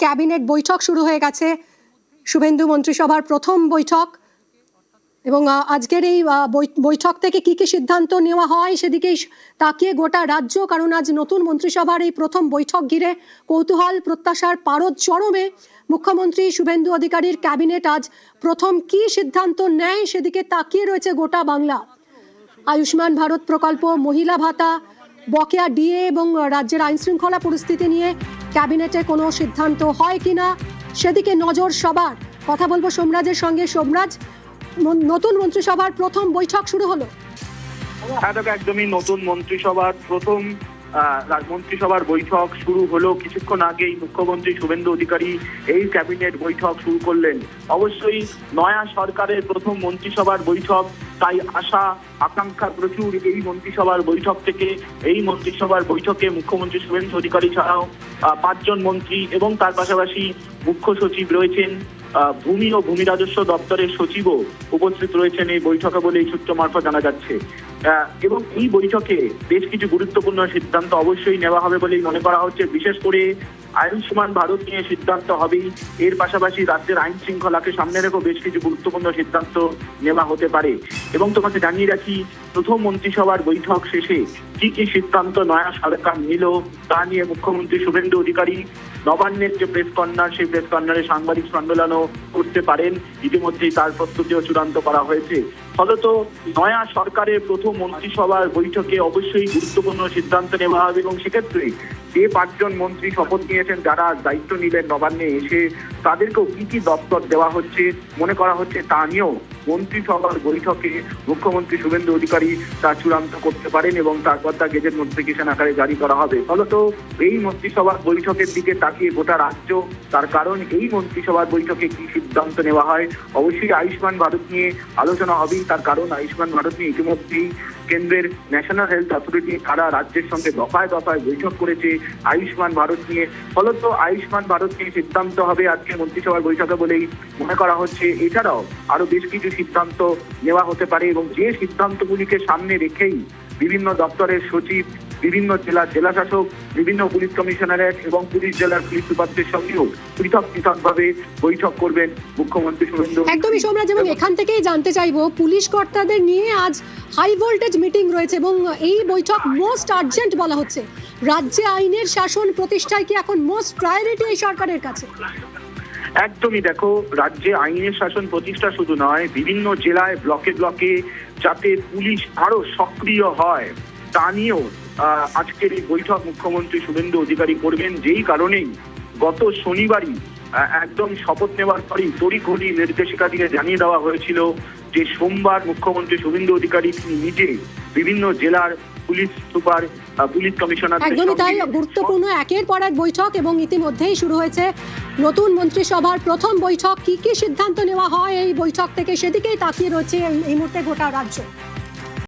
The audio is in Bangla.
ক্যাবিনেট বৈঠক শুরু হয়ে গেছে, শুভেন্দু মন্ত্রিসভার প্রথম বৈঠক। এবং আজকের এই বৈঠক থেকে কি কি সিদ্ধান্ত নেওয়া হয় সেদিকেই তাকিয়ে গোটা রাজ্য, কারণ আজ নতুন মন্ত্রিসভার এই প্রথম বৈঠক ঘিরে কৌতূহল প্রত্যাশার পারদ চরমে। মুখ্যমন্ত্রী শুভেন্দু অধিকারীর ক্যাবিনেট আজ প্রথম কি সিদ্ধান্ত নেয় সেদিকে তাকিয়ে রয়েছে গোটা বাংলা। আয়ুষ্মান ভারত প্রকল্প, মহিলা ভাতা, বকেয়া ডিএ এবং রাজ্যের আইন শৃঙ্খলা পরিস্থিতি নিয়ে ক্যাবিনেটে কোনো সিদ্ধান্ত হয় কিনা সেদিকে নজর সবার। কথা বলবো সোমরাজের সঙ্গে। সোমরাজ, নতুন মন্ত্রিসভার প্রথম বৈঠক শুরু হলো। একদমই নতুন মন্ত্রিসভার প্রথম মন্ত্রিসভার বৈঠক শুরু হলো। কিছুক্ষণ আগেই মুখ্যমন্ত্রী শুভেন্দু অধিকারী এই ক্যাবিনেট বৈঠক শুরু করলেন। অবশ্যই নয়া সরকারের প্রথম মন্ত্রিসভার বৈঠক, তাই আশা আকাঙ্ক্ষা প্রচুর এই মন্ত্রিসভার বৈঠক থেকে। এই মন্ত্রিসভার বৈঠকে মুখ্যমন্ত্রী শুভেন্দু অধিকারী ছাড়াও 5 জন মন্ত্রী এবং তার পাশাপাশি মুখ্য সচিব রয়েছেন, ভূমি ও ভূমি রাজস্ব দপ্তরের সচিবও উপস্থিত রয়েছেন এই বৈঠকে বলে এই সূত্র মারফত জানা যাচ্ছে। এবং এই বৈঠকে বেশ কিছু গুরুত্বপূর্ণ সিদ্ধান্ত অবশ্যই নেওয়া হবে বলেই মনে করা হচ্ছে। বিশেষ করে আয়ুষ্মান ভারত নিয়ে সিদ্ধান্ত হবেই, এর পাশাপাশি রাজ্যের আইন শৃঙ্খলাকে সামনে রেখে বেশ কিছু গুরুত্বপূর্ণ সিদ্ধান্ত নেওয়া হতে পারে। এবং তোমাকে জানিয়ে রাখি, প্রথম মন্ত্রিসভার বৈঠক শেষে কি কি সিদ্ধান্ত নয়া সরকার নিল তা নিয়ে মুখ্যমন্ত্রী শুভেন্দু অধিকারী নবান্নের যে প্রেস কর্নার, সেই প্রেস কর্নারে সাংবাদিক সম্মেলনও করতে পারেন। ইতিমধ্যেই তার প্রস্তুতিও চূড়ান্ত করা হয়েছে। ফলত নয়া সরকারের প্রথম মন্ত্রিসভার বৈঠকে অবশ্যই গুরুত্বপূর্ণ সিদ্ধান্ত নেওয়া হবে এবং সেক্ষেত্রে যে 5 জন মন্ত্রী শপথ নিয়েছেন, যারা দায়িত্ব নিলেন নবান্নে এসে, তাদেরকেও কি কি দপ্তর দেওয়া হচ্ছে মনে করা হচ্ছে তা নিয়েও মন্ত্রিসভার বৈঠকে মুখ্যমন্ত্রী শুভেন্দু অধিকারী তা চূড়ান্ত করতে পারেন এবং তারপর তা গেজেট নোটিফিকেশন আকারে জারি করা হবে। ফলত এই মন্ত্রিসভার বৈঠকের দিকে তাকিয়ে গোটা রাজ্য, তার কারণ এই মন্ত্রিসভার বৈঠকে কি সিদ্ধান্ত নেওয়া হয়। অবশ্যই আয়ুষ্মান ভারত নিয়ে আলোচনা হবেই, তার কারণ আয়ুষ্মান ভারত নিয়ে ইতিমধ্যেই কেন্দ্রের ন্যাশনাল হেলথ অথরিটি তারা রাজ্যের সঙ্গে দফায় দফায় বৈঠক করেছে আয়ুষ্মান ভারত নিয়ে। ফলত আয়ুষ্মান ভারত নিয়ে সিদ্ধান্ত হবে আজকে মন্ত্রিসভার বৈঠকে বলেই মনে করা হচ্ছে। এছাড়াও আরো বেশ কিছু সিদ্ধান্ত নেওয়া হতে পারে এবং যে সিদ্ধান্তগুলিকে সামনে রেখেই বিভিন্ন দপ্তরের সচিব, বিভিন্ন জেলাশাসক, বিভিন্ন পুলিশ কমিশনারেট এবং পুলিশ জেলার পুলিশ সুপারদের সঙ্গেও পৃথকভাবে বৈঠক করবেন মুখ্যমন্ত্রী শুভেন্দু। একদমই সোমরাজ, এবং এখান থেকেই জানতে চাইবো, পুলিশ কর্তাদের নিয়ে আজ হাই ভোল্টেজ মিটিং রয়েছে এবং এই বৈঠক মোস্ট আর্জেন্ট বলা হচ্ছে। রাজ্যে আইনের শাসন প্রতিষ্ঠায় কি এখন মোস্ট প্রায়োরিটি এই সরকারের কাছে? একদমই, দেখো, রাজ্যে আইনের শাসন প্রতিষ্ঠা শুধু নয়, বিভিন্ন জেলায় ব্লকে ব্লকে যাতে পুলিশ আরো সক্রিয় হয় তা নিয়েও আজকের এই বৈঠক মুখ্যমন্ত্রী শুভেন্দু অধিকারী করবেন। যেই কারণেই গত শনিবারই একদম শপথ নেওয়ার পরই তড়িঘড়ি নির্দেশিকা দিয়ে জানিয়ে দেওয়া হয়েছিল যে সোমবার মুখ্যমন্ত্রী শুভেন্দু অধিকারী তিনি নিজে বিভিন্ন জেলার পুলিশ সুপার, পুলিশ কমিশনার। একদমই তাই, গুরুত্বপূর্ণ একের পর এক বৈঠক এবং ইতিমধ্যেই শুরু হয়েছে নতুন মন্ত্রিসভার প্রথম বৈঠক। কি কি সিদ্ধান্ত নেওয়া হয় এই বৈঠক থেকে সেদিকেই তাকিয়ে রয়েছে এই মুহূর্তে গোটা রাজ্য।